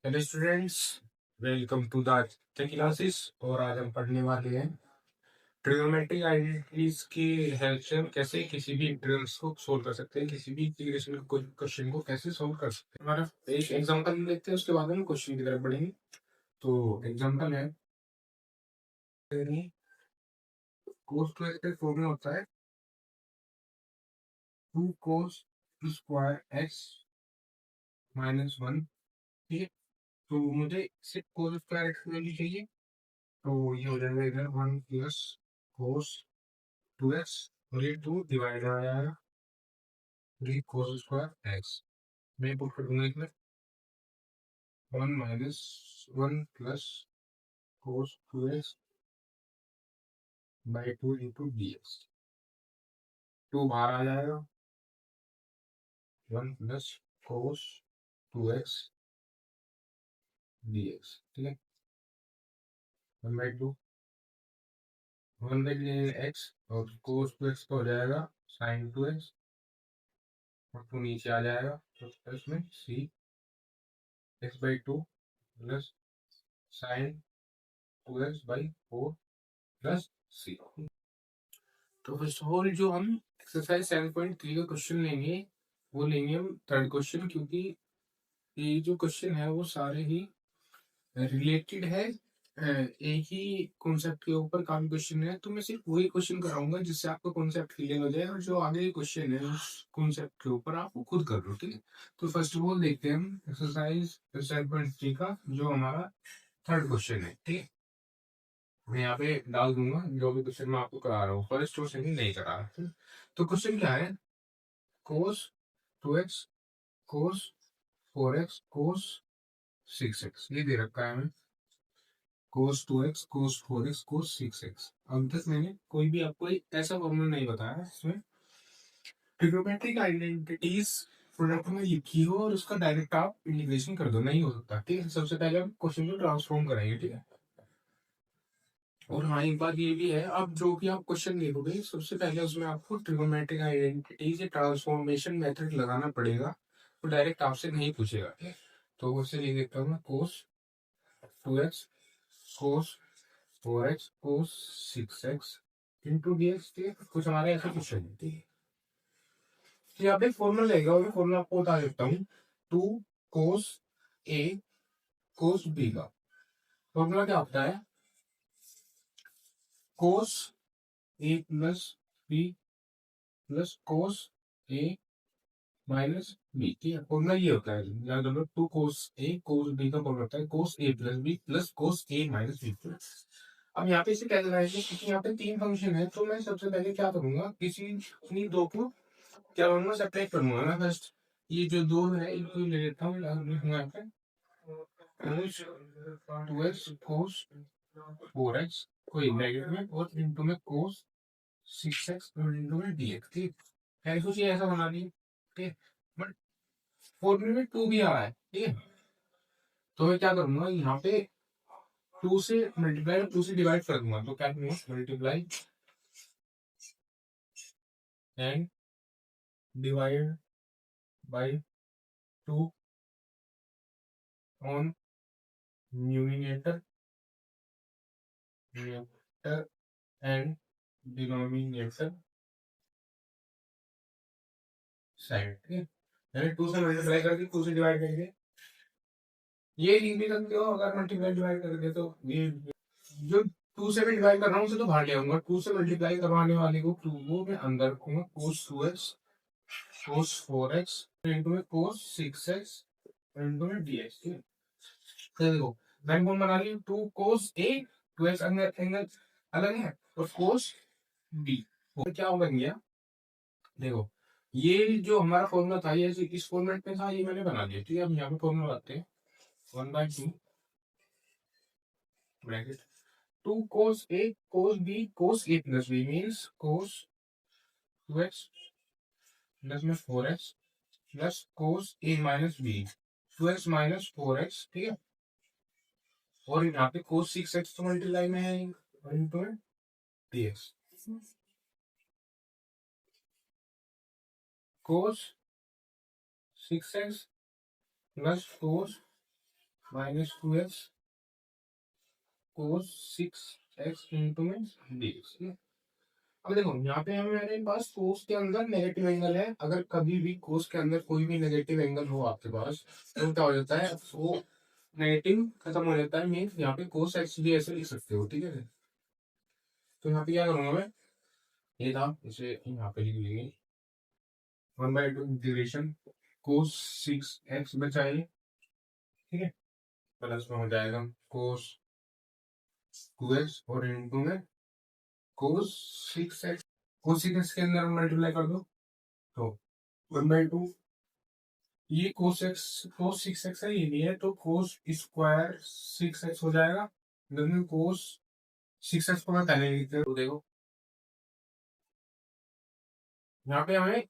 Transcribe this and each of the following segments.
Hello students, welcome to the classes. और आज हम पढ़ने वाले हैं ट्रिग्नोमेट्रिक आइडेंटिटीज की हेल्प से हम कैसे किसी भी इंटीग्रल्स को सोल्व कर सकते हैं, किसी भी इंटीग्रेशन क्वेश्चन को कैसे सोल्व कर सकते हैं। हमारा एक एग्जांपल लेते हैं, उसके बाद हम क्वेश्चन की तरफ बढ़ेंगे। तो एग्जांपल है cos टू एक्स का फॉर्मूला होता है 2 cos two square x minus 1। ठीक है, तो मुझे सिर्फ cos स्क्वायर एक्स की वैल्यू चाहिए, तो ये हो जाएगा इधर 1 प्लस cos 2x और ये 2 डिवाइड आ जाएगा 3 cos स्क्वायर x। मैं पुट कर दूंगा इसमें 1 minus 1 plus cos 2x by 2 into D x. 2 बाहर आ जाएगा 1 plus cos 2x D x. ठीक है, 1 बाई 2 1 बाई एक्स और cos 2x का हो जाएगा sin 2x और 2 नीचे आ जाएगा तो इसमें c x by 2 plus sin 2x by 4 plus c। तो फर्स्ट ऑफ ऑल जो हम एक्सरसाइज 7.3 का क्वेश्चन लेंगे वो लेंगे हम थर्ड क्वेश्चन, क्योंकि ये जो क्वेश्चन है वो सारे ही रिलेटेड है। एक ही कॉन्सेप्ट के ऊपर काफी क्वेश्चन है, तो मैं सिर्फ वही क्वेश्चन कराऊंगा जिससे आपका कॉन्सेप्ट क्लियर हो जाए, और जो आगे क्वेश्चन है उस कॉन्सेप्ट के ऊपर आप वो खुद कर लो। ठीक है, तो फर्स्ट ऑफ ऑल देखते हैं हम एक्सरसाइज 7.3 का जो हमारा थर्ड क्वेश्चन है। ठीक है, मैं यहाँ पे डाल दूंगा जो भी क्वेश्चन मैं आपको करा रहा हूँ, फर्स्ट और सेकंड नहीं करा रहा। तो क्वेश्चन क्या है, cos 2x cos 4x cos 6x ये दे रखा है हमें। cos 2x cos 4x cos 6x। अब तक मैंने कोई भी आपको ऐसा फॉर्मूला नहीं बताया इसमें ट्रिग्नोमेट्रिक आइडेंटिटीज प्रोडक्ट में लिखी हो और उसका डायरेक्ट आप इंटीग्रेशन कर दो, नहीं हो सकता। ठीक है, सबसे पहले हम क्वेश्चन को ट्रांसफॉर्म कराएंगे। ठीक है, और हाँ एक बात ये भी है, अब जो भी आप क्वेश्चन लिखोगे सबसे पहले उसमें आपको ट्रिग्नोमेट्रिक आइडेंटिटी से ट्रांसफॉर्मेशन मेथड लगाना पड़ेगा, तो डायरेक्ट आपसे नहीं पूछेगा। ठीक है, तो उससे लिख देता हूँ मैं cos 2x cos 4x cos 6x into D x. ठीक है, कुछ हमारे ऐसा क्वेश्चन है। ठीक है, तो यहाँ पे फॉर्मूला लगेगा और फॉर्मूला आपको बता देता हूँ। 2 cos a cos b का फॉर्मूला क्या होता है, cos a plus b plus cos a minus B. ठीक है, फॉर्मूला ये होता है, याद रखो 2 cos a cos b का फॉर्मूला होता है cos a plus b plus cos a minus B. अब यहाँ पे इसे कैसे लगाएंगे, क्योंकि यहाँ पे 3 फंक्शन है, तो मैं सबसे पहले क्या करूंगा, किसी उन्हीं दो को क्या करूंगा, सेपरेट करूंगा ना फर्स्ट। ये जो दो है इनको ले लेता हूँ, लिखूंगा यहाँ पे cos 2x cos 4x को नेगेटिव में और इंटू में cos 6x और इंटू में dx। ठीक है, कुछ ये ऐसा बना दी। ठीक है, बट फॉर्मूले में 2 भी आ रहा है। ठीक है, तो मैं क्या करूंगा, यहाँ पे 2 से मल्टीप्लाई और 2 से डिवाइड कर दूंगा, तो क्या करूंगा, multiply and divide by 2 on numerator and denominator side. ठीक है, मैंने 2 से मल्टीप्लाई करके 2 से डिवाइड करके ये लिख भी सकते हो, अगर मल्टीप्लाई डिवाइड करके तो ये जो 2 से मैं डिवाइड कर रहा हूँ उसे तो बाहर ले आऊंगा, 2 से मल्टीप्लाई करवाने वाले को 2 वो मैं अंदर रखूंगा, cos 2x cos 4x into में cos 6x इंटू में dx। ठीक है, तो देखो मैंने कौन बना ली, 2 cos a 2x अंदर एंगल अलग है और cos b वो क्या बन गया। देखो ये जो हमारा फॉर्मूला था ये इस फॉर्मेट में था, ये मैंने बना दिया। ठीक है, हम यहाँ पे फॉर्मूला लगाते हैं 1/2 bracket 2 cos a cos b cos a plus b means cos 2x plus में 4x plus cos a minus b 2x minus 4x। ठीक है, और यहाँ पे cos 6x तो मल्टीप्लाई में है into dx cos 6x plus cos minus 2x कोस 6x into में dx। अब देखो यहाँ पे हमारे पास कोस के अंदर नेगेटिव एंगल है। अगर कभी भी कोस के अंदर कोई भी नेगेटिव एंगल हो आपके पास तो क्या हो जाता है, वो नेगेटिव खत्म हो जाता है। मीन्स यहाँ पे कोस एक्स भी ऐसे लिख सकते हो, ठीक है। तो यहाँ पे क्या करूंगा मैं, ये था इसे यहाँ पे लिख लेंगे 1/2 इंटीग्रेशन कोस 6x बचाइए, ठीक है, प्लस में हो जाएगा कोस 2x और इंटू में कोस 6x। कोस 6x के अंदर मल्टीप्लाई कर दो तो 1/2, ये कोस 6x है, ये भी है, तो कोस स्क्वायर 6x हो जाएगा। कोस 6x को मैं पहले लिखते तो देखो यहाँ पे हमें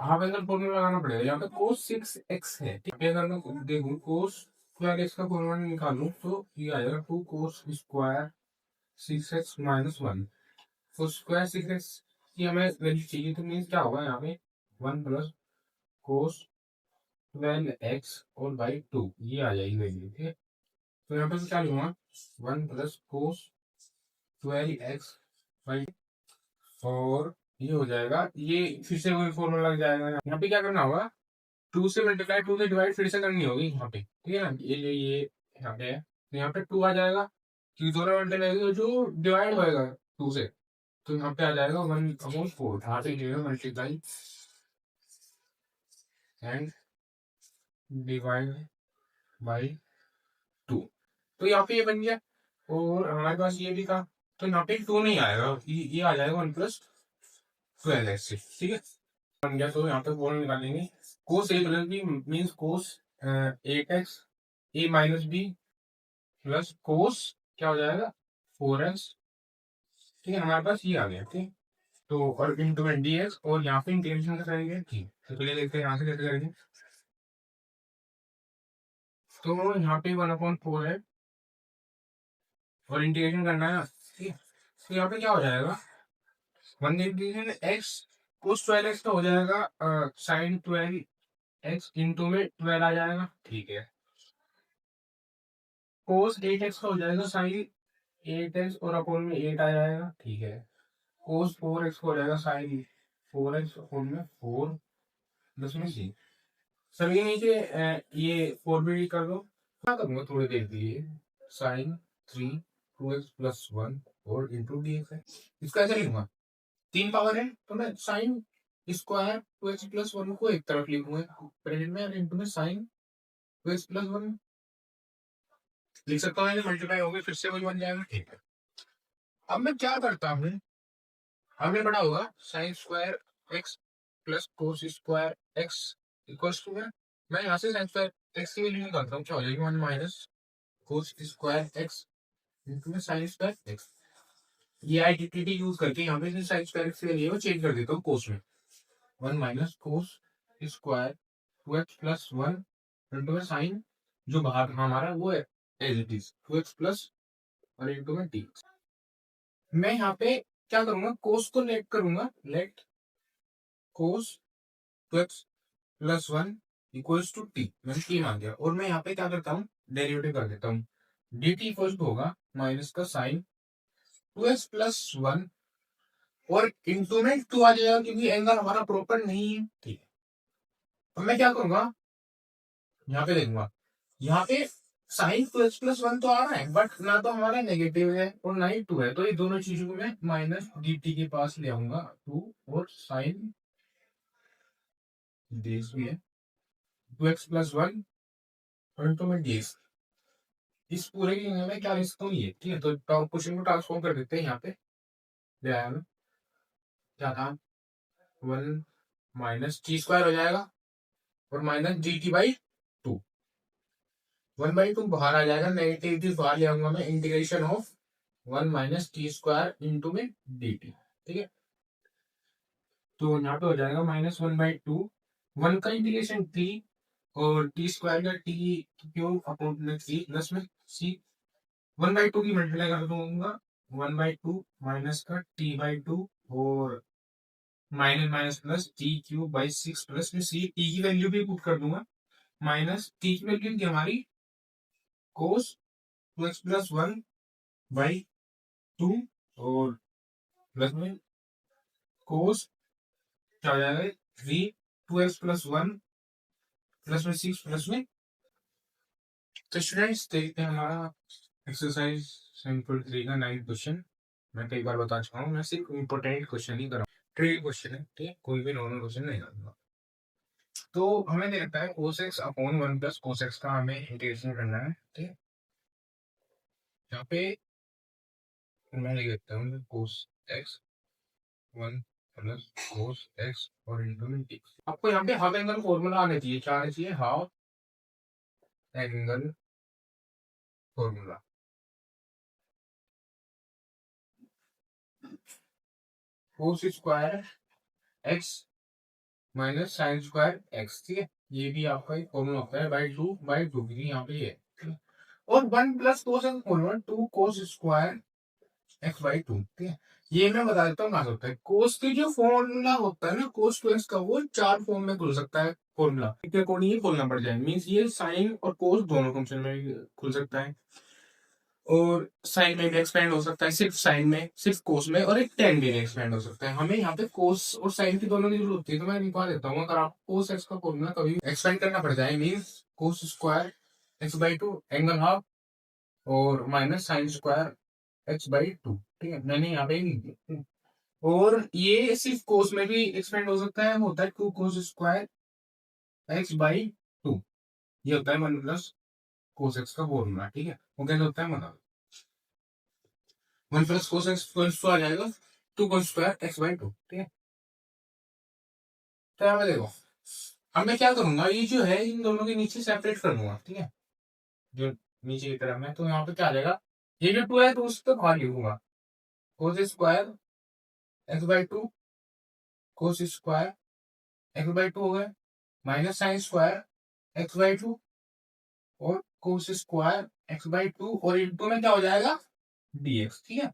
हाफ एंगल फॉर्मूला लगाना पड़ेगा। यहाँ पे कोस 6x है, ठीक है। अगर मैं देखूं कोस स्क्वायर एक्स का फॉर्मूला निकालूं तो ये आ जाएगा 2 कोस स्क्वायर 6x माइनस 1। तो स्क्वायर 6x की हमें वैल्यू चाहिए, तो मीन्स क्या होगा यहाँ पे 1 प्लस कोस 12x और बाई 2 ये आ जाएगी वैल्यू, ठीक है। तो यहाँ पे क्या लूंगा 1 प्लस कोस 12x बाई, और ये हो जाएगा, ये फिर से वही फॉर्मूला लग जाएगा। यहाँ पे क्या करना होगा 2 से मल्टीप्लाई 2 से डिवाइड फिर से करनी होगी यहाँ पे, ठीक है ना। ये यहाँ पे है तो यहाँ पे 2 आ जाएगा, क्योंकि दोनों मल्टीप्लाई जो डिवाइड होएगा 2 से, तो यहाँ पे आ जाएगा 1/4 यहाँ पे मल्टीप्लाई एंड डिवाइड बाई 2। तो यहाँ पे ये बन गया, और हमारे पास ये भी था, तो यहाँ पे 2 नहीं आएगा, ये आ जाएगा 1 प्लस 12x, ठीक है, बन गया। तो यहाँ पे बोल निकालेंगे कोस ए प्लस बी मीन्स कोस 8x ए माइनस बी प्लस कोस क्या हो जाएगा 4x, ठीक है। हमारे पास ये आ गया, ठीक। तो और इंटू में dx, और यहाँ पे इंटीग्रेशन करेंगे, ठीक। तो चलिए देखते हैं यहाँ से कैसे करेंगे। तो यहाँ पे 1/4 है और इंटीग्रेशन करना है, ठीक है। तो यहाँ पे क्या हो जाएगा 1 इंटीग्रेशन x कोस 12x का हो जाएगा साइन 12x इंटू में 12 आ जाएगा, ठीक है। कोस 8x का हो जाएगा साइन 8x और अपोन में 8 आ जाएगा, ठीक है। कोस 4x हो जाएगा साइन 4x अपोन में 4 प्लस में सी। सभी नीचे ये 4 भी कर दो। क्या करूंगा थोड़ी देर के लिए, साइन 3 2x प्लस 1 और इंटू dx है। इसका ऐसे लिखूंगा 3 पावर है तो मैं साइन स्क्वायर 2x प्लस 1 को एक तरफ लिखूंगा प्रेजेंट में, और इंटू में साइन 2x प्लस 1 लिख सकता हूँ, मल्टीप्लाई होगी फिर से वही बन जाएगा, ठीक है। अब मैं क्या करता हूँ, हमें बड़ा होगा sine square x plus cos square x equals to है, मैं यहाँ से साइन स्क्वायर एक्स की वैल्यू निकालता हूँ, क्या हो जाएगी 1 minus cos square x into में साइन स्क्वायर एक्स। ये आइडेंटिटी यूज करके यहाँ पे साइन स्क्वायर एक्स की वैल्यू है चेंज कर देता हूँ कोस में, 1 minus cos square 2x plus 1 into में साइन जो बाहर हमारा वो है as it is 2x plus और इंटू में टी। मैं यहाँ पे क्या करूंगा कोस को लेट करूंगा, let cos 2x plus 1 equals to T, मैंने टी मान दिया, और मैं यहाँ पे क्या करता हूँ डेरिवेटिव कर देता हूँ, डी टी इक्वल्स होगा माइनस का साइन 2x प्लस 1 और इंटू में 2 आ जाएगा क्योंकि एंगल हमारा प्रॉपर नहीं है, ठीक है। तो मैं क्या करूंगा यहाँ पे देखूंगा, यहाँ पे साइन 2x प्लस 1 तो आ रहा है बट ना तो हमारा नेगेटिव है और ना ही 2 है, तो ये दोनों चीजों को मैं माइनस डी टी के पास ले आऊंगा 2 और साइन dx भी है 2x प्लस 1 और इंटू में dx। इस पूरे की मैं क्या लिख सकता हूँ ये, ठीक है। तो क्वेश्चन को ट्रांसफॉर्म कर देते हैं, यहाँ पे ले आया मैं, क्या था 1 माइनस टी स्क्वायर हो जाएगा और माइनस डी टी बाई 2, 1/2 बाहर आ जाएगा, नेगेटिव बाहर ले आऊंगा मैं, integration of 1 minus T square into में डी टी, ठीक है। तो यहाँ पे हो जाएगा -1/2, 1 का इंटीग्रेशन टी और टी स्क्वायर का टी क्यूब अपॉन में सी प्लस में सी, 1/2 की मल्टीप्लाई कर दूंगा 1/2 माइनस का t/2 और minus minus plus T cube by 6 plus में सी, टी की वैल्यू भी पुट कर दूंगा माइनस तीस में की हमारी कोस 2x प्लस 1 बाई 2 और प्लस में कोस क्या हो जाएगा 3 2x प्लस 1 प्लस में 6 प्लस में। तो स्टूडेंट्स देखते हैं हमारा एक्सरसाइज 7.3 का 9th क्वेश्चन। मैं कई बार बता चुका हूँ, मैं सिर्फ इम्पोर्टेंट क्वेश्चन ही कर रहा हूँ, ट्रिक क्वेश्चन है, ठीक है, कोई भी नॉर्मल क्वेश्चन नहीं करूंगा। तो हमें दे रखा है cos x upon 1 plus cos x का हमें इंटीग्रेशन करना है, ठीक है। यहाँ पे मैं लिख देता हूँ cos x 1 plus cos x और इंटू में t। आपको यहाँ पे हाफ एंगल फॉर्मूला आने चाहिए, क्या आने चाहिए, half angle formula. cos square x minus sine square x, ठीक है, ये भी आपका एक फॉर्मूला होता है बाई टू की यहाँ पे ये, ठीक है। और 1 plus cos x formula 2 cos square x by two, ठीक है। ये मैं बता देता हूँ कहाँ से होता है। कोस की जो फॉर्मूला होता है ना कोस टू एक्स का, वो 4 फॉर्म में खुल सकता है फॉर्मूला के अकॉर्डिंग ही खोलना पड़ जाए, मीन्स ये साइन और कोस दोनों फंक्शन में खुल सकता है। और साइन में भी एक्सपेंड हो सकता है, सिर्फ साइन में, सिर्फ कोस में, और एक टेन में एक्सपेंड हो सकता है। हमें यहाँ पे कोस और साइन की दोनों की जरूरत होती है, तो मैं निकाल देता हूँ। अगर आपको कोस एक्स का फॉर्मूला कभी एक्सपेंड करना पड़ जाए, means cos square x by two angle half और minus sine square x by two, ठीक है, मैंने यहाँ पे नहीं दिया। और ये सिर्फ कोस में भी एक्सपेंड हो सकता है, वो होता है two cos square x by two, ये होता है 1 प्लस कोस एक्स का फॉर्मूला, ठीक है। वो कैसे होता है मतलब 1 प्लस कोस एक्स टू आ जाएगा 2 cos square x by two, ठीक है। तो यहाँ पे देखो, अब मैं क्या करूंगा, ये जो है इन दोनों के नीचे सेपरेट कर दूंगा, ठीक है, जो नीचे की तरफ में। तो यहाँ पे क्या आ जाएगा, ये जो 2 है तो उस पर बाहर लिखूंगा cos square x by two, cos square x by two हो गया, minus sine square x by two और cos square x by two, और इंटू में क्या हो जाएगा dx, ठीक है।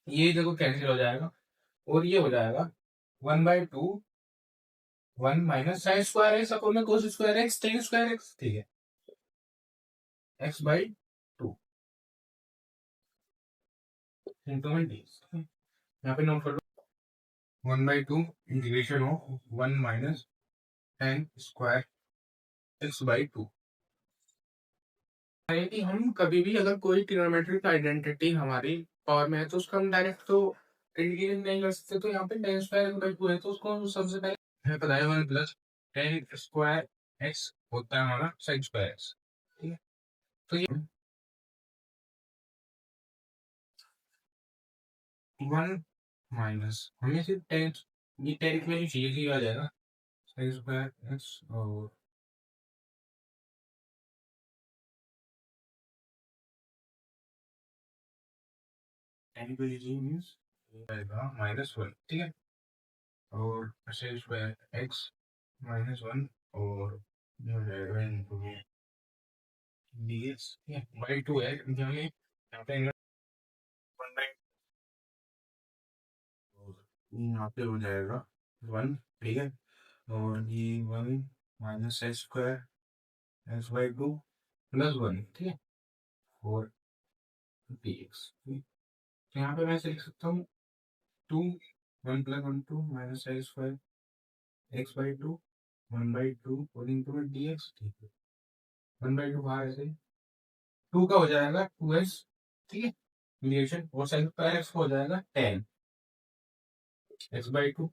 ये देखो कैंसिल हो जाएगा और ये हो जाएगा 1/2 1 minus sine square x upon में cos square x tan square x, ठीक है, एक्स बाई टू इंटू में dx। यहाँ पे नोट कर लो 1/2 integration of 1 minus tan square x by two. कि हम कभी भी अगर कोई ट्रिग्नोमेट्रिक आइडेंटिटी हमारी पावर में है तो उसका हम डायरेक्ट तो इंटीग्रेट नहीं कर सकते। तो यहाँ पे ten square x by to है तो उसको सबसे पहले हमें पता है 1 प्लस टेन स्क्वायर एक्स होता है हमारा साइन स्क्वायर एक्स, ठीक है। तो ये 1 माइनस हमें सिर्फ टेन, ये टेन की वैल्यू चाहिए थी, आ जाएगा साइन स्क्वायर एक्स और टेन की वैल्यू मीन्स आएगा -1, ठीक है। और साइन स्क्वायर एक्स -1 और ये हो जाएगा इनटू dx, ठीक है, बाई टू है क्योंकि हमें यहाँ पे एंगल 1/, यहाँ पे हो जाएगा 1, ठीक है। और ये 1 minus x square x by two plus 1, ठीक है, और dx, ठीक है। तो यहाँ पे मैं ऐसे लिख सकता हूँ 2 1 plus 1 2 minus x square x by to 1/2 और इंटू में dx, ठीक है। 1/2 बाहर ऐसे 2 का हो जाएगा 2x, ठीक है, रिलेशन, और साइन स्क्वायर एक्स हो जाएगा 10 x by to,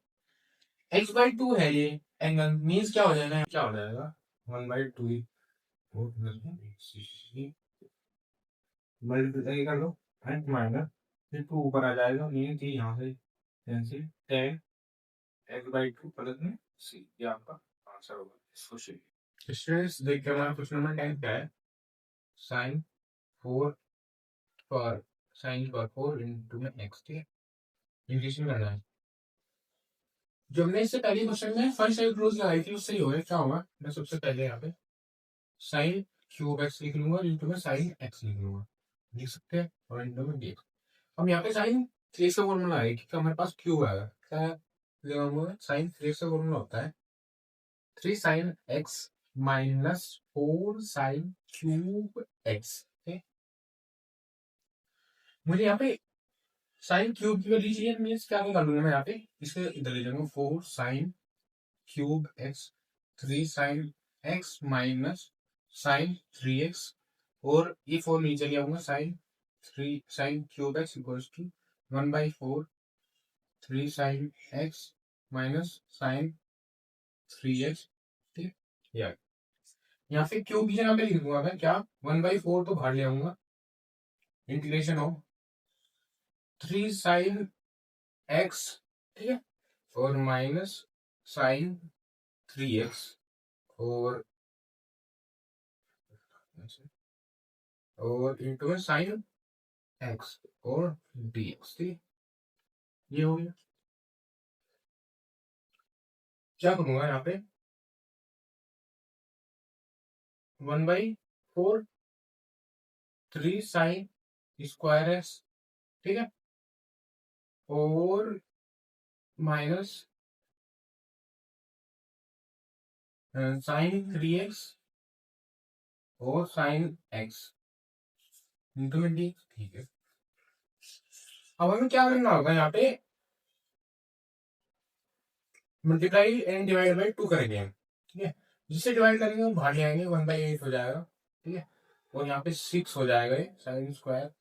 x by to है ये एंगल, मीन्स क्या हो जाएगा, क्या हो जाएगा 1/2 मल्टीप्लाई कर लो एंड माइनस फिर टू ऊपर आ जाएगा, मीन कि यहाँ से cancel 10 x by two plus में सी, ये आपका आंसर होगा इस क्वेश्चन। स्टूडेंट्स देखिए हमारा क्वेश्चन नंबर 10 क्या है, साइन 4 पर साइन पर 4 इंटू में एक्स, ठीक है, इंटीग्रेशन करना है। जो हमने इससे पहले क्वेश्चन में फर्स्ट साइड रूल्स लगाई थी उससे ही होगा, क्या होगा, मैं सबसे पहले यहाँ पे साइन क्यूब एक्स लिख लूंगा, इंटू में साइन एक्स लिख लूंगा, लिख सकते हैं, और इंटू में dx। हम यहाँ पे साइन थ्री का फॉर्मूला है क्योंकि हमारे पास क्यूब आएगा, क्या है साइन थ्री का फॉर्मूला होता है 3 sine x minus 4 sine cube x. मुझे यहाँ पे साइन क्यूब की वैल्यू चाहिए, मीन्स क्या कर लूंगा मैं यहाँ पे इसके इधर ले जाऊंगा 4 sine cube x 3 sine x minus sine 3x और ये 4 नीचे ले आऊंगा sine cube x equals to 1/4 3 sine x minus sine 3x। ठीक है, यहाँ पे क्यूब की जगह पे लिख दूंगा मैं क्या 1/4 तो बाहर ले आऊंगा इंटीग्रेशन ऑफ 3 साइन एक्स, ठीक है, और माइनस साइन 3x और इंटू में साइन एक्स और dx। ठीक, ये हो गया। क्या करूंगा यहाँ पे 1/4 3 साइन स्क्वायर एक्स, ठीक है, और माइनस साइन 3x और साइन एक्स इंटू में डी। ठीक है, अब हमें क्या करना होगा यहाँ पे मल्टीप्लाई एंड डिवाइड बाई 2 करेंगे हम। ठीक है, जिससे डिवाइड करेंगे हम बाहर ले आएंगे 1/8 हो जाएगा। ठीक है, और यहाँ पे 6 हो जाएगा ये साइन स्क्वायर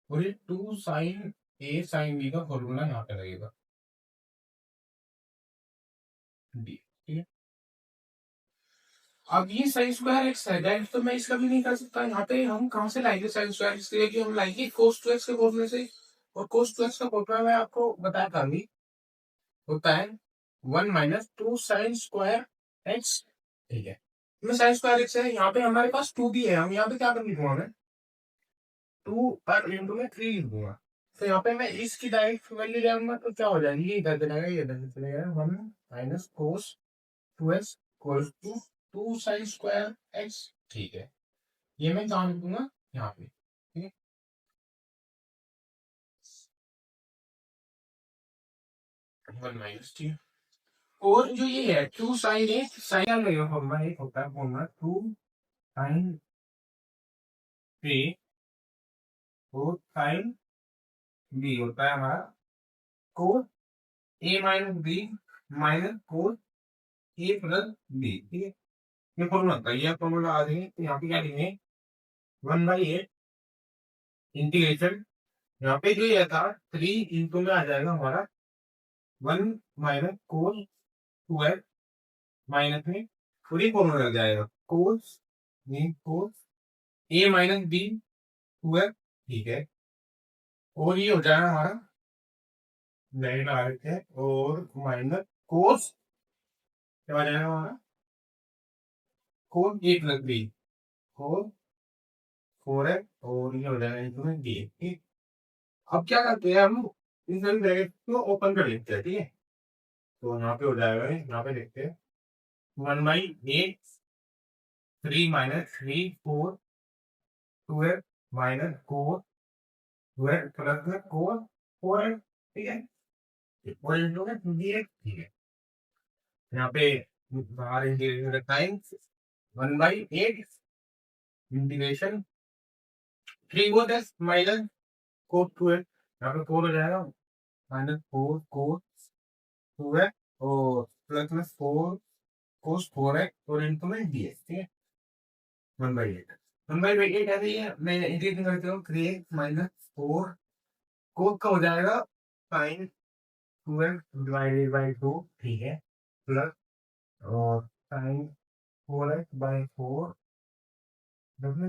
और ये 2 साइन ए साइन बी का फॉर्मूला यहाँ पे लगेगा डी। ठीक है, अब ये साइन स्क्वायर एक्स है डायरेक्ट तो मैं इसका भी नहीं कर सकता। यहाँ पे हम कहाँ से लाएंगे साइन स्क्वायर एक्स के लिए कि हम लाएंगे कोस टू एक्स के फॉर्मूले से, और कोस टू एक्स का फॉर्मूला मैं आपको बताया था अभी, होता है 1 माइनस 2 साइन स्क्वायर एक्स। ठीक है, मैं साइन स्क्वायर एक्स है, यहाँ पे हमारे पास 2 भी है, हम यहाँ पे क्या कर लिखूंगा मैं 2 और इंटू में 3 लिख दूंगा। तो यहाँ पे मैं इसकी डायरेक्ट वैल्यू ले आऊंगा तो क्या हो जाएगी, ये इधर चलेगा ये इधर चलेगा 1 minus cos 2x equals to 2 sine square x. ठीक है, ये मैं जान दूंगा यहाँ पे। ठीक है, 1 माइनस टी और जो ये है 2 साइन ए साइन क्या लगेगा फॉर्मूला, एक होता है फॉर्मूला 2 साइन ए और साइन बी होता है हमारा कोस ए माइनस बी माइनस कोस ए प्लस बी। ठीक है, ये फॉर्मूला होता है, ये फॉर्मूला आ जाएंगे तो यहाँ पे क्या लिखेंगे 1/8 इंटीग्रेशन, यहाँ पे जो ये था 3 इंटू में आ जाएगा हमारा 1 माइनस कोस 2x माइनस में पूरी फॉर्मूला लग जाएगा कोस कोस ए माइनस बी 2x। ठीक है, और ये हो जाएगा हमारा लाइन आ रहे थे और माइनस कोस क्या आ जाएगा हमारा कोस ए प्लस बी कोस 4x और ये हो जाएगा इंटू में डी। ठीक, अब क्या करते हैं हम इन सभी ब्रैकेट को ओपन कर लेते हैं। ठीक है, तो यहाँ पे हो जाएगा, यहाँ पे देखते हैं 1/8 3 minus 3 4 2x minus cos 2x plus में कोस 4x। ठीक है, और इंटू में dx। ठीक है, यहाँ पे बाहर इंटीग्रेशन का टाइम 1/8 इंटीग्रेशन 3 को 10 माइनस कोस 2x, यहाँ पे 4 हो जाएगा माइनस 4 कोस 2x और प्लस में 4 कोस 4x और इंटू में dx। ठीक है, 1/8 ऐसे ही है, मैं इंटीग्रेशन करते हूँ 3x माइनस 4 कोस का हो जाएगा साइन 2x डिवाइडेड बाई 2। ठीक है, प्लस और साइन 4x/4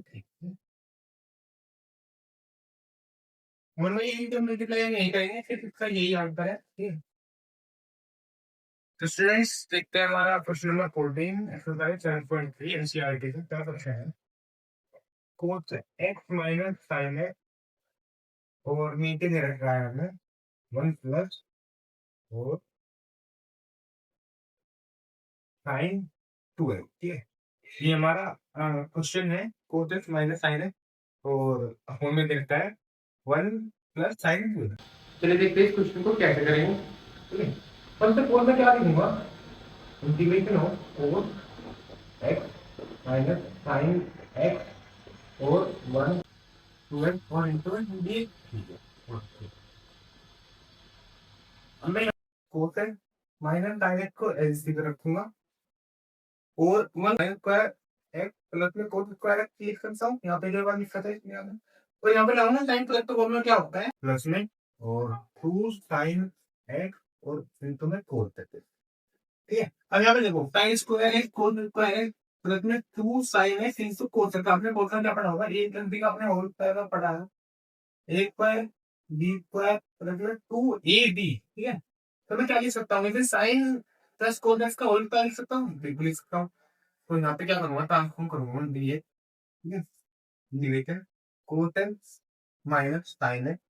ठीक है, 1/8 जब मल्टीप्लाई नहीं करेंगे फिर इसका यही आंसर है। ठीक है, तो स्टूडेंट्स देखते हैं हमारा क्वेश्चन नंबर 14 एक्सरसाइज 7.3 एनसीईआरटी से क्या क्वेश्चन है। कोस x माइनस साइन x और नीचे दे रखा है हमें 1 प्लस और साइन 2x। ठीक है, ये हमारा क्वेश्चन है कोस x माइनस साइन x और होम में देखता है 1 प्लस साइन 2x। चलिए देखते हैं इस क्वेश्चन को कैसे करेंगे। ठीक है, फर्स्ट ऑफ ऑल मैं क्या लिखूंगा integration of cos x minus sine x और 1 टू एक्स और इंटू डी। ठीक है, ओके। अब मैं cos x minus sine x को एज रखूंगा और 1 साइन स्क्वायर एक्स प्लस में कोस स्क्वायर एक्स लिख सकता हूँ। यहाँ पे जो बात लिखा था इसमें आगे और यहाँ पे लाऊंगा साइन प्लस तो फॉर्मूला क्या होता है प्लस में और 2 साइन एक्स और इंटू में कोस एक्स। ठीक है, अब यहाँ पे देखो साइन स्क्वायर एक्स कोस स्क्वायर एक्स प्लस में 2 sine x into cos x. आपने कोस का क्या पढ़ा होगा, एक गलती का आपने होल स्क्वायर का पढ़ा है, एक स्क्वायर बी स्क्वायर प्लस में 2ab। ठीक है, तो मैं क्या लिख सकता हूँ, इसे साइन प्लस कोस एक्स का होल स्क्वायर लिख सकता हूँ, बिल्कुल लिख सकता हूँ। तो यहाँ पे क्या करूंगा, ट्रांसफॉर्म करूंगा डी। ठीक है, डिविजन कोस एक्स माइनस साइन एक्स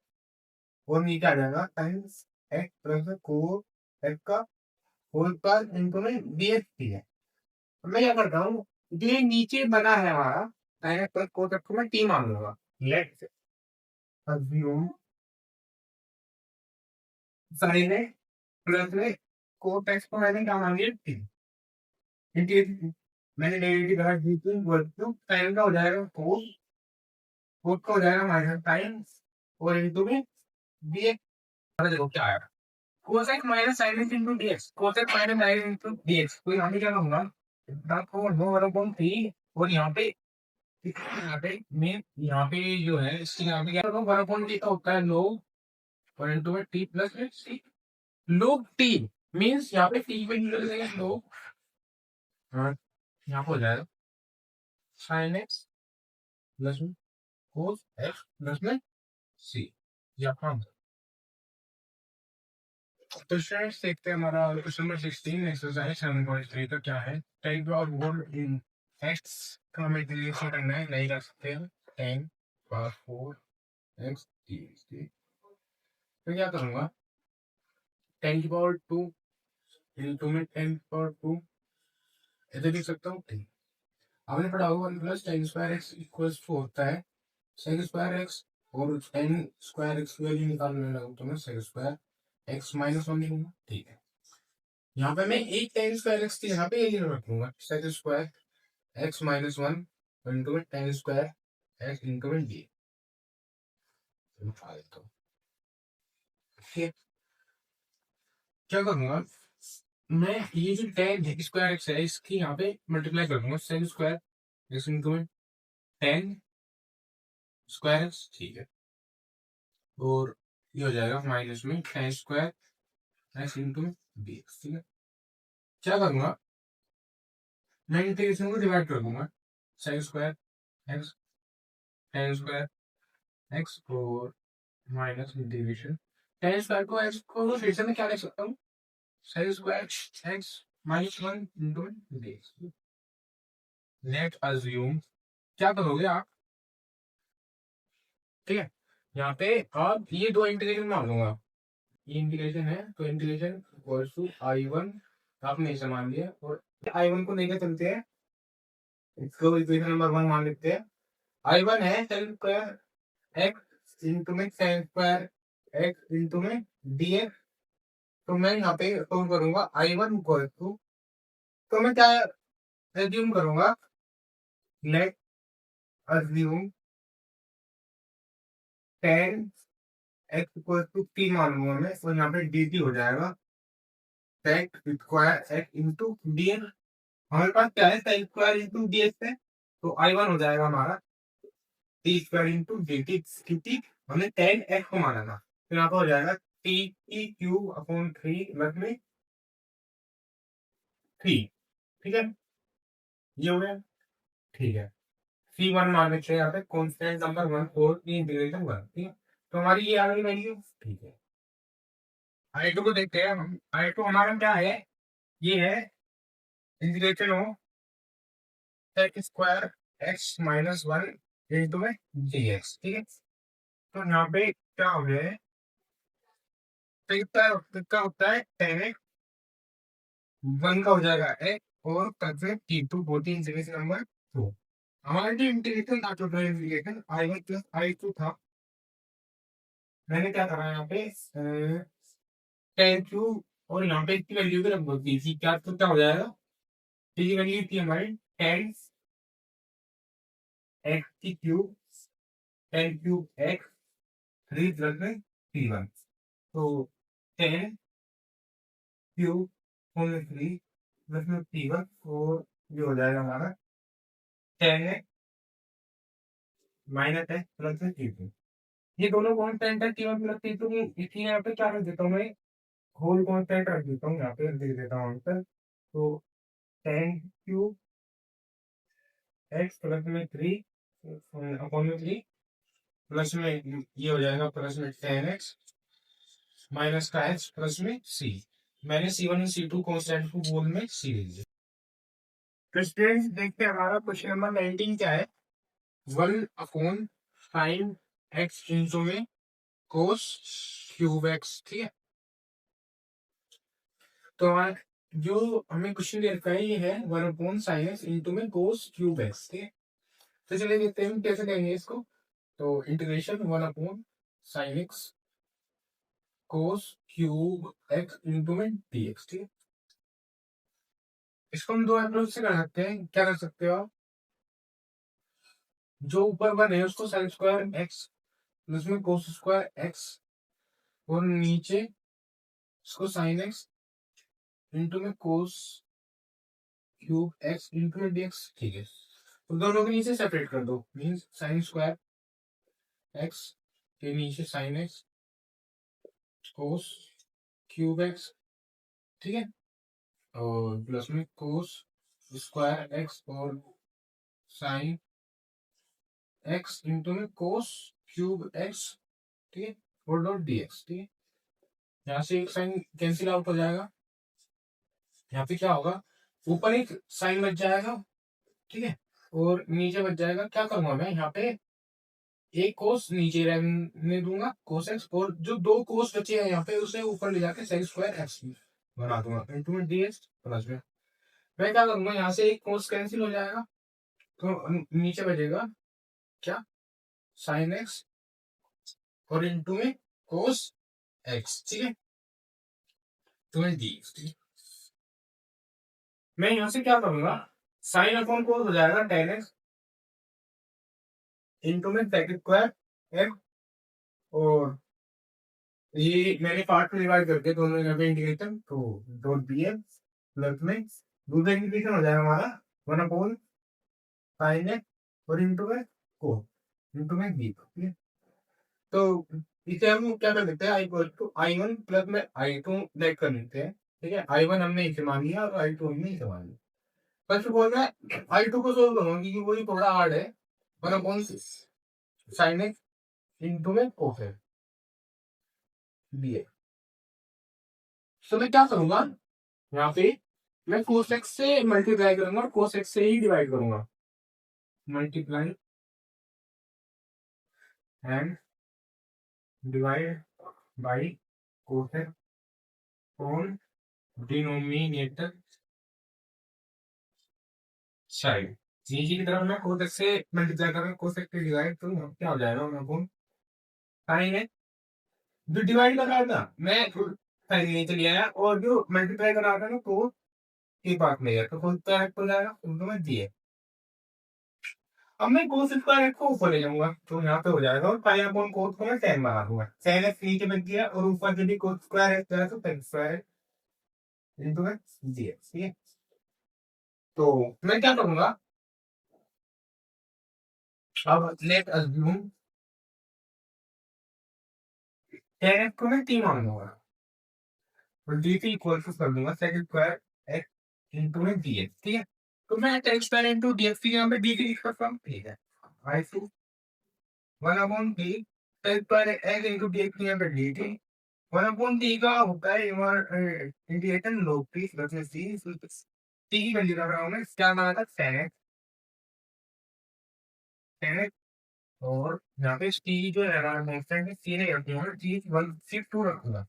और नीचे आ जाएगा sine x plus cos x का होल स्क्वायर इनटू में डीएक्स। ठीक है, तो मैं क्या करता हूँ, जो नीचे बना है हमारा sine x plus cos x को मैं टी मान लूंगा। Let's assume sine x plus में कोस एक्स को मैंने क्या मान लिया टी। मैंने डेरिवेटिव घटा दी थी, साइन का हो जाएगा कोस, कोस का हो जाएगा माइनस साइन और इनटू में डीएक्स। देखो क्या आया, cosec minus sine x into dx, cosec minus sine into dx. तो यहाँ पे क्या करूंगा, transform no one upon three और यहाँ पे जो है इसके यहाँ पे क्या करूँ, वन अपॉन टी का होता है लोग और इनटू में टी प्लस सी लोग टी मींस यहाँ पे टी पे लोग। हाँ, यहाँ पे हो जाएगा साइन एक्स प्लस में कोस एक्स प्लस में सी। ये आपका क्वेश्चन देखते हैं। हमारा क्वेश्चन नंबर 16 एक्सरसाइज 7.3 का क्या है, टाइप और वर्ड इन एक्स का हमें डिलीशन करना है, नहीं कर सकते हैं 10 पावर 4 एक्स टी। तो क्या करूंगा, 10 की पावर 2 इंटू में 10 की पावर 2 ऐसे लिख सकता हूँ। ठीक, आपने पढ़ा होगा 1 plus tan square x equals to होता है सेक स्क्वायर एक्स और 10 स्क्वायर एक्स की वैल्यू निकालने लगूँ तो मैं सेक स्क्वायर एक्स माइनस 1 लिखूंगा। ठीक है, यहाँ पे मैं एक टेन स्क्वायर एक्स की यहाँ पे ये रखूंगा sec square x minus 1 into में टेन स्क्वायर एक्स इंटू में डी उठा देता हूँ। ठीक, क्या करूंगा मैं, ये जो टेन स्क्वायर एक्स है इसकी यहाँ पे मल्टीप्लाई कर दूंगा सेक स्क्वायर एक्स इंटू में टेन स्क्वायर एक्स। ठीक है, और ये हो जाएगा माइनस में टेन स्क्वायर एक्स इंटू में डी एक्स। ठीक है, क्या करूंगा मैं इंटीग्रेशन को डिवाइड कर दूंगा sec square x tan square x और माइनस इंटीग्रेशन टेन स्क्वायर को एक्स को फिर से मैं क्या लिख सकता हूँ, sin square x minus 1 into dx। Late assume, क्या करोगे आप, ठीक है, यहाँ पे आप ये दो इंटीग्रेशन मान लूंगा, ये इंटीग्रेशन है तो इंटीग्रेशन इक्वल्स टू i1 आपने इसे मान लिया और i1 को लेकर चलते हैं, इसको इक्वेशन नंबर 1 मान लेते हैं। i1 है sin स्क्वायर x इंटू में sin स्क्वायर x इंटू में dx। तो मैं यहाँ पे सोल्व करूंगा i1 इक्वल्स टू, तो मैं क्या एज्यूम करूंगा, let assume 10 x equal to T मान लूंगा मैं और यहाँ पे डी टी हो जाएगा sec square x into D x. हमारे पास क्या है, sec square into D x है तो i1 हो जाएगा हमारा T square into D T, क्योंकि हमने 10 एक्स को माना था। तो यहाँ पर हो जाएगा T T cube upon 3 plus में 3। ठीक है, ये हो गया। ठीक है, C1 मान लेते हैं यहाँ पे कॉन्स्टेंट नंबर 1 फोर की इंटीग्रेशन 1। ठीक है, तो हमारी ये आ गई वैल्यू। ठीक है, I2 को देखते हैं हम। I2 हमारा क्या है, ये है इंटीग्रेशन हो sec square x minus 1 into में डी एक्स। ठीक है, तो यहाँ पे क्या हो गया है, का होता है 10x 1 का हो जाएगा x और तब T2 होती है इंटीग्रेशन नंबर 2। हमारा जो इंटीग्रेशन था total integration i1 plus i2 था, मैंने क्या करा यहाँ पे 10 क्यूब और यहाँ पे इसकी वैल्यू भी रख दो थी क्या, तो क्या हो जाएगा, टी की वैल्यू थी हमारी 10 x की क्यूब, 10 क्यूब x 3 प्लस में P1, तो 10 क्यूब 3 प्लस में P1, और ये हो जाएगा हमारा 10x माइनस एक्स प्लस में P2। ये दोनों कॉन्स्टेंट है, T1 प्लस T2, इसलिए यहाँ पे क्या रख देता हूँ मैं, होल कॉन्स्टेंट रख देता हूँ, यहाँ पे दे देता हूँ आंसर। तो 10 क्यूब x प्लस में 3 अपॉन में 3 प्लस में ये हो जाएगा प्लस में 10x माइनस का x प्लस में c। मैंने C1 और C2 कॉन्स्टेंट को बोल में c ले लिया। तो स्टूडेंट्स देखते हैं हमारा क्वेश्चन नंबर 19 क्या है, 1/sin x इंटू में cos क्यूब x, ठीक है। तो जो हमें क्वेश्चन दे रखा है ये है 1/sin x इंटू में cos क्यूब x, ठीक है। तो चलिए देखते हैं कैसे करेंगे इसको। तो integration 1/sin x cos cube x into में dx, ठीक है। इसको हम दो अप्रोच से कर सकते हैं। क्या कर सकते हो आप, जो ऊपर वन है उसको sin स्क्वायर x प्लस में cos स्क्वायर x, और नीचे इसको sin x इंटू में cos क्यूब x इंटू में dx, ठीक है। तो दोनों के नीचे सेपरेट कर दो, मीन्स sin स्क्वायर x के नीचे sin x cos cube x, ठीक है, और प्लस में cos स्क्वायर x और sin x इंटू में cos क्यूब x, ठीक है, और डॉट dx, ठीक है। यहाँ से एक साइन कैंसिल आउट हो जाएगा, यहाँ पे क्या होगा, ऊपर एक साइन बच जाएगा, ठीक है, और नीचे बच जाएगा। क्या करूंगा मैं यहाँ पे, एक कोस नीचे रहने दूंगा कोस एक्स, और जो दो कोस बचे हैं यहाँ पे उसे ऊपर ले जाके सेक स्क्वायर एक्स बना दूंगा इंटू में डी एक्स प्लस में। मैं क्या करूंगा, यहाँ से एक कोस कैंसिल हो जाएगा, तो नीचे बचेगा क्या, साइन एक्स और इंटू में कोस एक्स, ठीक है, तो मैं डी एक्स, ठीक है। मैं यहाँ से क्या करूंगा, साइन अपॉन कोस हो जाएगा 10x इंटू में सेक स्क्वायर एक्स, और ये मैंने पार्ट में डिवाइड करके दोनों जगह पे इंटीग्रेशन, तो डॉट बी एम प्लस में दूसरा इंटीग्रेशन हो जाएगा हमारा 1/sin x और इंटू में को इंटू में बी, ठीक है। तो इसे हम क्या कर देते हैं, I equal to I1 plus में I2 लेट कर लेते हैं, ठीक है। I1 हमने इसे मान लिया और I2 हमने इसे मान लिया। फर्स्ट ऑफ ऑल मैं I2 को सोल्व करूंगा क्योंकि वही थोड़ा हार्ड है। 1/sin x इंटू में cos x dx। तो मैं क्या करूंगा, यहाँ पे मैं cos x से मल्टीप्लाई करूंगा और cos x से ही डिवाइड करूंगा, multiply and divide by cos x on denominator side. नीचे की तरफ मैं cos x से मल्टीप्लाई करूंगा, cos x से डिवाइड करूंगा, क्या हो जाएगा, मैं अपन sin x जो डिवाइड कर रहा था मैं साइन नीचे ले आया, और जो मल्टीप्लाई कर रहा था ना cos के पास में गया, तो cos का x हो जाएगा उनको मैं दिए। अब मैं cos स्क्वायर x को ऊपर ले जाऊंगा, तो यहाँ पे हो जाएगा, और पाई अपॉन cos को मैं tan बना दूंगा, tan x नीचे बच गया, और ऊपर से भी cos स्क्वायर x है तो tan square into x dx, ठीक है। तो मैं क्या करूंगा, अब लेट अज्यूम tan x को मैं t मान लूंगा, और dt इक्वल टू कर दूंगा sec स्क्वायर x इनटू में dx, ठीक है। तो मैं tan स्क्वायर इनटू dx की यहाँ पे dt लिख सकता हूँ, ठीक है। I two 1/t sec square x into dx की यहाँ पे dt 1/t का होता है integration log t plus c, t की वैल्यू रख रहा हूँ मैं, क्या माना था tan x, और यहाँ पे t जो है कांस्टेंट है, c नहीं रखूंगा, t 1/2 रखूंगा,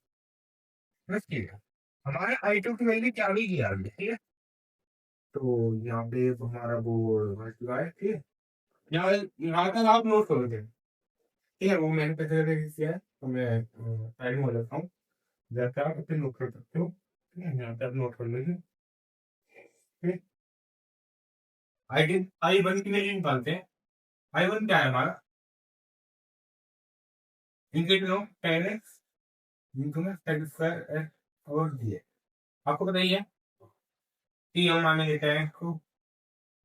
बस ठीक है। हमारे I2 की वैल्यू क्या भी किया अभी, ठीक है। तो यहाँ पे हमारा वो है, ठीक है। यहाँ तक आप नोट करोगे, ठीक है, वो मैंने पहले किया है, तो मैं टाइम हो जाता हूँ, जैसे आप अपने नोट कर सकते हो। यहाँ पे आप नोट कर लीजिए। I1 की वैल्यू निकालते हैं। I1 क्या है हमारा, इनके लो 10x इंटू में sec स्क्वायर x और दिए आपको बताइए कि हम मान लेते हैं को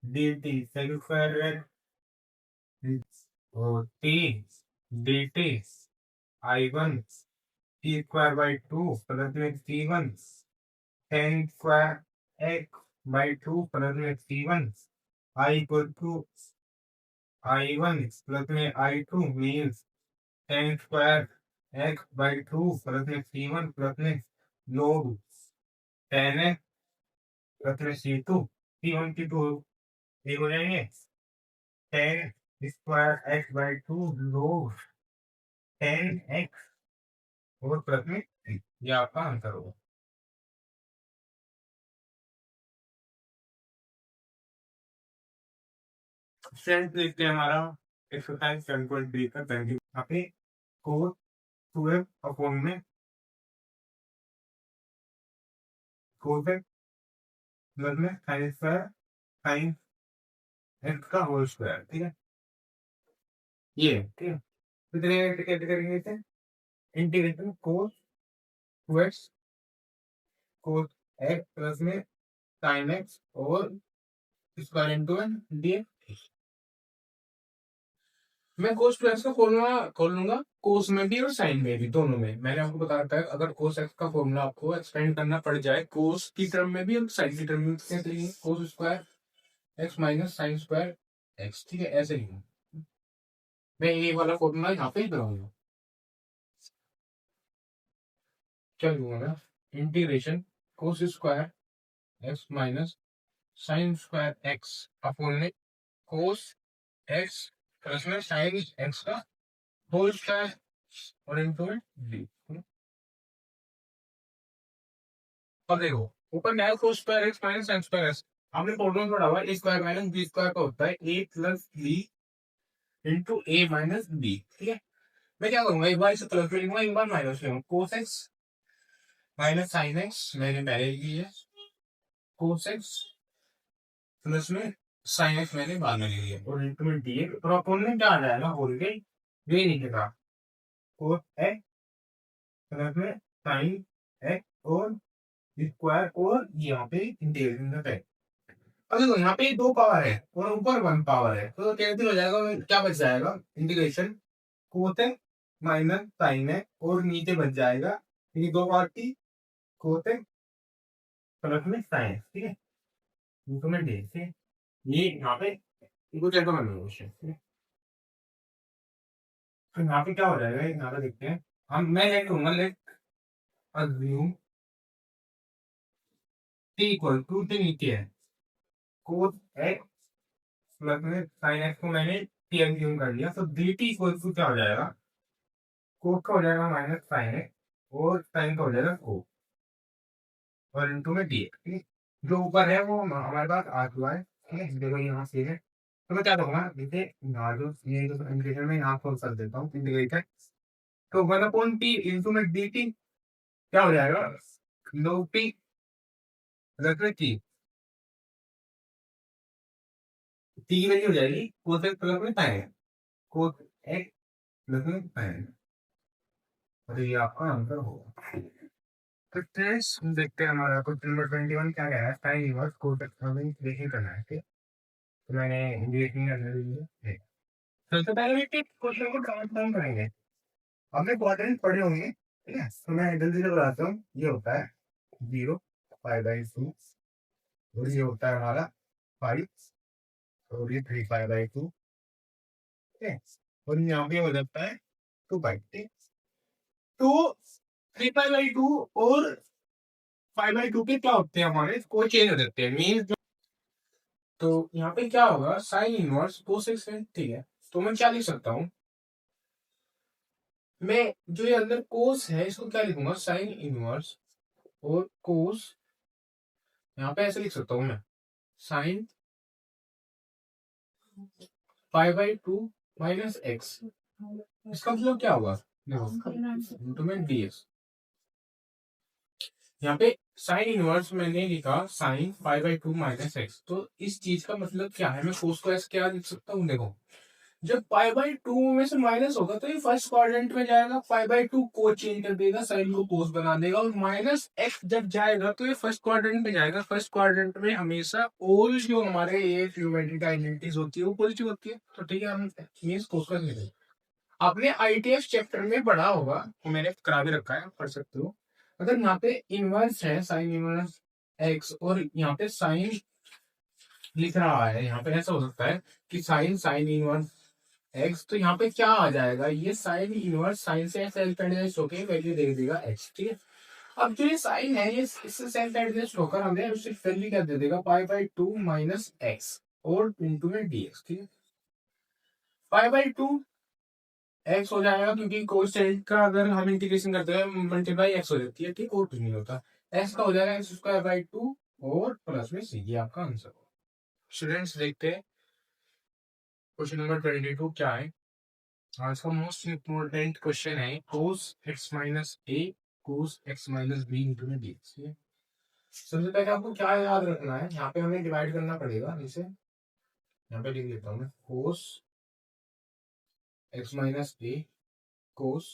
dt sec स्क्वायर x और t dt I1 t square by 2 plus में t1 10 square x by 2 plus में t1 I equal to I1 plus में I2 means 10 square x by 2 plus में c1 प्लस में log 10x प्लस में c2 c1 की 2 ये हो जाएंगे 10 square x by 2 log 10x और प्लस में ये आपका आंसर होगा। स्ट्रेंथ देखते हैं हमारा एक्सरसाइज 7.3 का बैंकिंग यहाँ पे कोर 12 अपॉन में कोसेक प्लस में साइन स्क्वायर साइन एक्स का होल स्क्वायर, ठीक है ये ठीक है। कितने कैसे करेंगे इसे, इंटीग्रेशन कोस 2x कोस x प्लस में साइन एक्स और स्क्वायर इनटू एन dx। मैं कोस 2x का फॉर्मूला खोल लूंगा, कोस में भी और साइन में भी, दोनों में। मैंने आपको बता रखा है अगर कोस x का फॉर्मूला आपको एक्सपेंड करना पड़ जाए कोस की टर्म में भी और साइन की टर्म में, कैसे लिखेंगे, cos square x minus sine square x, ठीक है ऐसे लिखूंगा मैं। ये वाला फॉर्मूला यहाँ पे बनाऊंगा, क्या लूंगा मैं, integration cos square x minus sine square x upon में कोस x प्लस में साइन x का होल स्क्वायर और इनटू डी। अब देखो ऊपर क्या है, cos square x minus sine square x, हमने फॉर्मूला पढ़ा हुआ है a square minus b square का होता है a plus b into a minus b, ठीक है। मैं क्या करूंगा, एक बार इसे प्लस में लिखूंगा एक बार माइनस में, कोस x माइनस साइन x मैंने पहले लिखी है, कोस x प्लस में साइन एक्स मैंने बाद में लिखी है और इंटू में डी और अपोनेंट क्या आ जाएगा, होल गई ये लिखेगा कोस x प्लस में साइन x और स्क्वायर और यहाँ पे इंटीग्रेशन का टाइप। अब देखो यहाँ पे दो पावर है और ऊपर वन पावर है तो कैंसिल हो जाएगा, क्या बच जाएगा, इंटीग्रेशन कोस एक्स माइनस साइन एक्स और नीचे बच जाएगा ये दो पावर की कोस एक्स प्लस में साइन, ठीक है इनको मैं दे से ये यहाँ पे इनको चेक कर लूंगा क्वेश्चन, ठीक है। तो यहाँ पे क्या हो जाएगा, यहाँ पे देखते हैं हम, मैं लेट लूंगा, let assume T equal to नीचे है कोस एक्स प्लस में साइन एक्स को मैंने टी एज्यूम कर लिया, तो डी टी इक्वल टू क्या हो जाएगा, कोस का हो जाएगा माइनस साइन एक्स और साइन का हो जाएगा कोस और इनटू में डी एक्स, ठीक है। जो ऊपर है वो हमारे पास आ चुका है, ठीक है देखो यहाँ से है। तो मैं क्या करूँगा, जैसे यहाँ जो ये जो इंटीग्रेशन में यहाँ सोल्व कर देता हूँ इंटीग्रेशन, तो 1/t इंटू में डी टी क्या हो जाएगा, लो टी रख टी टी की वैल्यू हो जाएगी कोस एक्स प्लस में साइन कोस एक्स प्लस में साइन, और ये आपका आंसर होगा। तो फ्रेंड्स देखते हैं हमारा क्वेश्चन नंबर 21 क्या कह रहा है, साइन इनवर्स कोस एक्स का इंटीग्रेशन करना है, ठीक है। तो मैंने इंटीग्रेशन करने के लिए सबसे पहले भी क्वेश्चन को ट्रांसफॉर्म करेंगे, हमने क्वाड्रेंट पढ़े होंगे, ठीक है। तो मैं जल्दी से बताता हूँ, ये होता है 0 π/2 और ये होता है हमारा 5 और ये 3π/2, ठीक है। और यहाँ पे हो जाता है 2π, ठीक। तो 3π/2 और 5/2 के क्या होते हैं, हमारे को चेंज हो जाते हैं मीन। तो यहाँ पे क्या होगा, साइन इनवर्स कोस एक्स है, ठीक है। तो मैं क्या लिख सकता हूँ, मैं जो ये अंदर कोस है इसको क्या लिखूंगा, साइन इनवर्स और कोस, यहाँ पे ऐसे लिख सकता हूँ मैं, साइन 5/2 माइनस एक्स, इसका मतलब क्या होगा, देखो इंटू में डीएक्स। यहाँ पे साइन इनवर्स मैंने लिखा sine pi by two minus x. तो इस चीज का मतलब क्या है, मैं कोस को ऐसे क्या लिख सकता हूँ, देखो जब पाई बाई टू में से माइनस होगा तो ये फर्स्ट क्वाड्रेंट में जाएगा, पाई बाई टू को चेंज कर देगा, साइन को कोस बना देगा, और माइनस एक्स जब जाएगा तो ये फर्स्ट क्वाड्रेंट में जाएगा। फर्स्ट क्वाड्रेंट में हमेशा ऑल जो हमारे ये ज्योमेट्रिक आइडेंटिटीज होती है वो पॉजिटिव होती है। तो ठीक है, हम मींस कोस का लिखेंगे। आपने आईटीएफ चैप्टर में पढ़ा होगा, वो मैंने करा भी रखा है, पढ़ सकते हो। अगर यहाँ पे इनवर्स है साइन इनवर्स एक्स और यहाँ पे साइन लिख रहा है, यहाँ पे ऐसा हो सकता है कि साइन साइन इनवर्स एक्स, तो यहाँ पे क्या आ जाएगा, ये साइन इनवर्स साइन से सेल्फ एडजस्ट होकर वैल्यू दे देगा एक्स। ठीक है, अब जो ये साइन है ये इससे सेल्फ एडजस्ट होकर हमें उससे वैल्यू क्या दे देगा, pi by two minus x और इंटू में डीएक्स। ठीक है, पाई बाई टू एक्स हो जाएगा क्योंकि कोसेंट का अगर हम इंटीग्रेशन करते हैं मल्टीप्लाई एक्स हो जाती है, ठीक, और कुछ नहीं होता। एक्स का हो जाएगा एक्स स्क्वायर बाई टू और प्लस में सी, ये आपका आंसर हो। स्टूडेंट्स देखते हैं क्वेश्चन नंबर 22 क्या है। आज का मोस्ट इम्पोर्टेंट क्वेश्चन है cos x minus A cos x minus B into में डी। सबसे पहले आपको क्या याद रखना है, यहाँ पे हमें डिवाइड करना पड़ेगा, इसे यहाँ पे लिख देता हूँ मैं, cos x minus A cos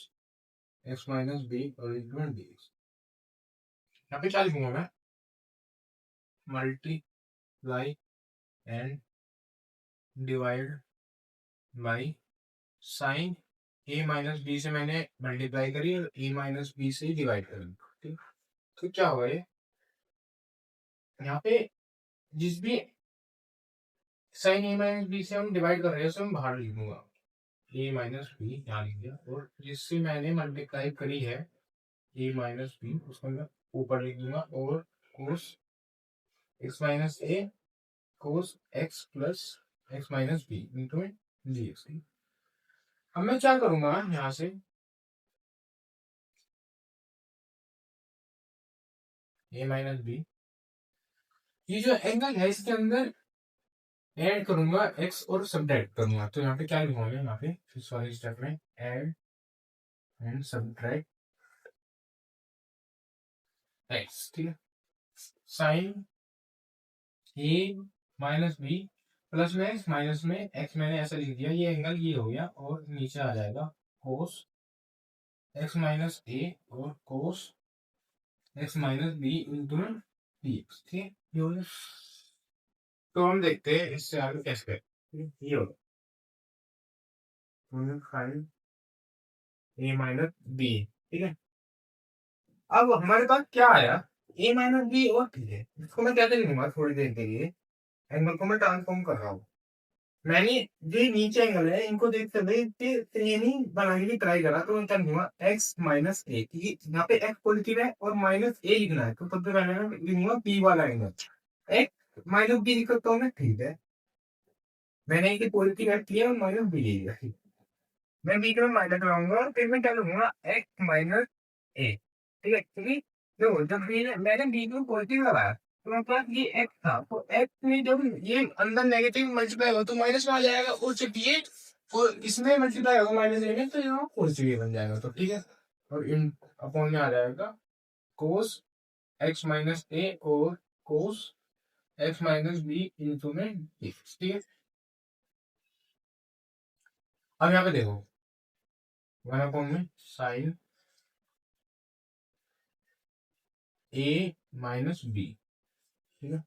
x minus B और इंटू में डी। यहाँ पे क्या लिखूंगा मैं, multiply and divide by sine A minus B से मैंने मल्टीप्लाई करी और ए माइनस बी से डिवाइड करी। ठीक, तो क्या हुआ ये, यहाँ पे जिस भी साइन ए माइनस बी से हम डिवाइड कर रहे हैं उसे मैं बाहर लिख दूंगा, ए माइनस बी यहाँ लिख दिया, और जिससे मैंने मल्टीप्लाई करी है ए माइनस बी उसको मैं ऊपर लिख दूंगा, और cos x minus A cos x plus x minus B into D x. अब मैं क्या करूंगा यहाँ से, ए माइनस बी, ये जो एंगल है इसके अंदर ऐड करूंगा एक्स और सब्ट्रैक्ट करूंगा। तो यहाँ पे क्या लिखूंगा, यहाँ पे इस वाले स्टेप में ऐड एंड सब्ट्रैक्ट एक्स। ठीक है, sine A minus B plus में एक्स माइनस में एक्स मैंने ऐसा लिख दिया, ये एंगल ये हो गया, और नीचे आ जाएगा कोस एक्स माइनस ए और cos x minus B into D x. ठीक है, ये हो गया। तो हम देखते हैं इससे आगे कैसे करें, ये होगा साइन ए माइनस बी। ठीक है, अब हमारे पास क्या आया, ए माइनस बी, और ठीक है इसको मैं कैसे लिखूंगा, थोड़ी देर के लिए एंगल को मैं ट्रांसफॉर्म कर रहा हूँ। मैंने जो नीचे एंगल है इनको देखते हुए नहीं बनाने की ट्राई करा, तो मैं क्या लिखूंगा एक्स माइनस ए, क्योंकि यहाँ पे एक्स पॉजिटिव है और माइनस ए लिखना है, तो सबसे पहले मैं लिखूंगा बी वाला एंगल, एक्स माइनस बी लिख सकता हूँ मैं। ठीक है, मैंने ये पॉजिटिव एक्स लिया और माइनस बी ले लिया, मैं बीच में माइनस लगाऊंगा और फिर मैं क्या लूंगा एक्स माइनस ए। ठीक है, क्योंकि देखो जब मैंने बीच में पॉजिटिव लगाया तो मेरे पास ये एक्स था, तो एक्स में जब ये अंदर नेगेटिव मल्टीप्लाई होगा तो माइनस में आ जाएगा, और जब ये और इसमें मल्टीप्लाई होगा माइनस ए में तो यहाँ पॉजिटिव बन जाएगा। तो ठीक है, और इन अपॉन में आ जाएगा कोस एक्स माइनस ए और cos x minus B into में एक्स। ठीक है, अब यहाँ पे देखो वन अपॉन में साइन ए माइनस बी। ठीक है,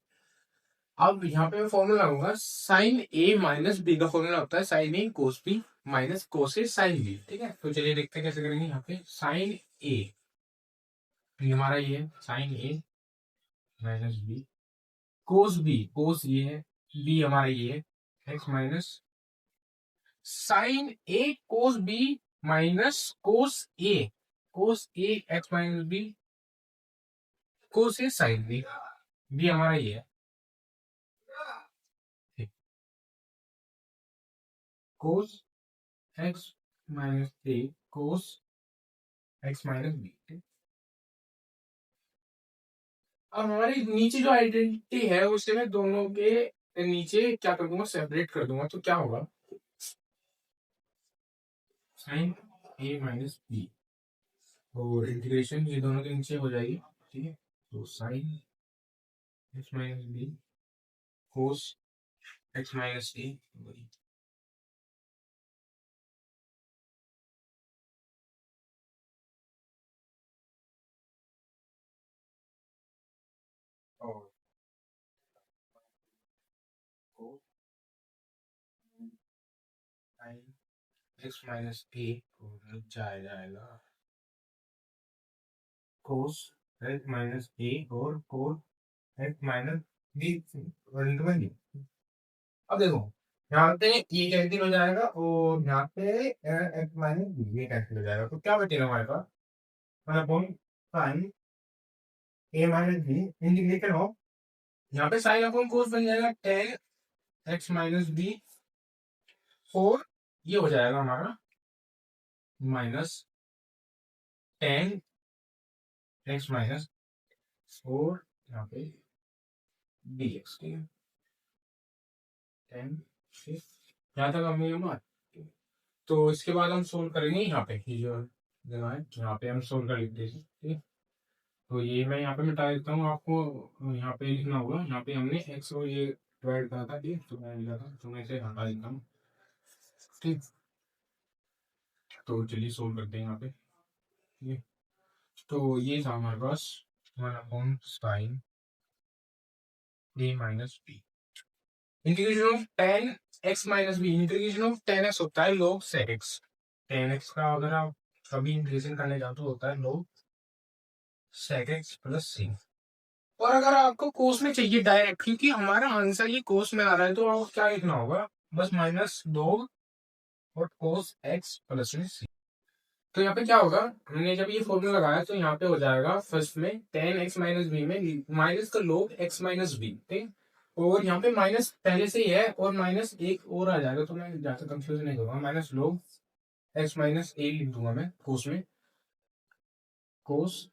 अब यहाँ पे मैं फॉर्मूला लगाऊंगा, साइन ए माइनस बी का फॉर्मूला होता है sine A cos B minus cos A sine B. ठीक है, तो चलिए देखते हैं कैसे करेंगे। यहाँ पे साइन ए, ये हमारा ये है साइन ए माइनस बी, कोस ये है, बी हमारा ये है x minus sign A cos B minus cos A x minus B cos A sine B, B हमारा ये है cos x minus A cos x minus B. अब हमारी नीचे जो आइडेंटिटी है उसे मैं दोनों के नीचे क्या कर दूंगा, सेपरेट कर दूंगा, तो क्या होगा साइन ए माइनस बी और इंटीग्रेशन ये दोनों के नीचे हो जाएगी। ठीक है, तो sine x minus B cos x minus A और साइन एक्स माइनस ए को जाएगा कोस एक्स माइनस ए और कोस एक्स माइनस बी। अब देखो यहाँ पे ये कैंसिल हो जाएगा और यहाँ पे एक्स माइनस बी ये कैंसिल हो जाएगा, तो क्या बचेगा हमारे पास sine A minus B integration of, यहाँ पे साइन अपॉन कोस बन जाएगा टेन एक्स माइनस बी और ये हो जाएगा हमारा माइनस टेन एक्स माइनस और यहाँ पे डी एक्स। ठीक है, टेन यहाँ तक हमें हुआ। तो इसके बाद हम सोल्व करेंगे यहाँ पे ये जो जगह है यहाँ पे हम सोल्व कर लेते हैं। ठीक, तो ये मैं यहाँ पे मिटा देता हूँ, आपको यहाँ पे लिखना होगा। यहाँ पे हमने एक्स और ये डिवाइड करा था, ठीक, तो मैं लिखा था, तो मैं इसे हटा देता हूँ। ठीक, तो चलिए सोल्व करते हैं यहाँ पे। ठीक, तो ये था हमारे पास 1 sine A minus B integration of ten x minus B. Integration of ten x होता है log sec x। Ten x का अगर आप कभी इंटीग्रेशन करने जाते हो होता है log sec x प्लस सी। और अगर आपको कोस में चाहिए डायरेक्ट, क्योंकि हमारा आंसर ये कोस में आ रहा है, तो आपको क्या लिखना होगा, बस माइनस log और कोस एक्स प्लस में सी। तो यहाँ पे क्या होगा, हमने जब ये फॉर्मूला लगाया तो यहाँ पे हो जाएगा फर्स्ट में टेन एक्स माइनस बी में माइनस का log एक्स माइनस बी। ठीक, और यहाँ पे माइनस पहले से ही है और माइनस एक और आ जाएगा, तो मैं ज्यादा कंफ्यूज नहीं होगा, माइनस log एक्स माइनस ए लिख दूंगा मैं कोस में, कोस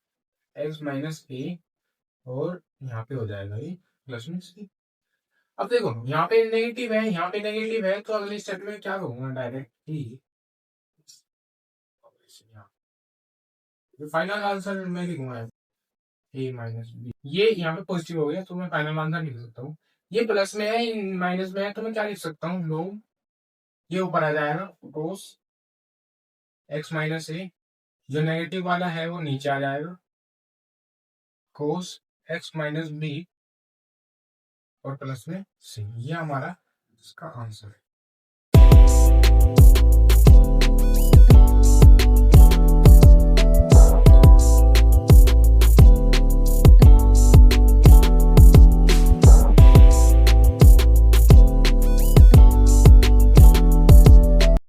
एक्स माइनस ए और यहाँ पे हो जाएगा ये प्लस में सी। अब देखो यहाँ पे नेगेटिव है, यहाँ पे नेगेटिव है, तो अगले स्टेप में क्या करूंगा डायरेक्ट ही फाइनल आंसर मैं लिखूंगा ए माइनस बी। ये यहाँ पे पॉजिटिव हो गया तो मैं फाइनल आंसर लिख सकता हूँ। ये प्लस में है माइनस में है, तो मैं क्या लिख सकता हूँ, log ये ऊपर आ जाएगा कोस एक्स माइनस ए, जो नेगेटिव वाला है वो नीचे आ जाएगा कोस एक्स माइनस बी और प्लस में सी। ये हमारा इसका आंसर है।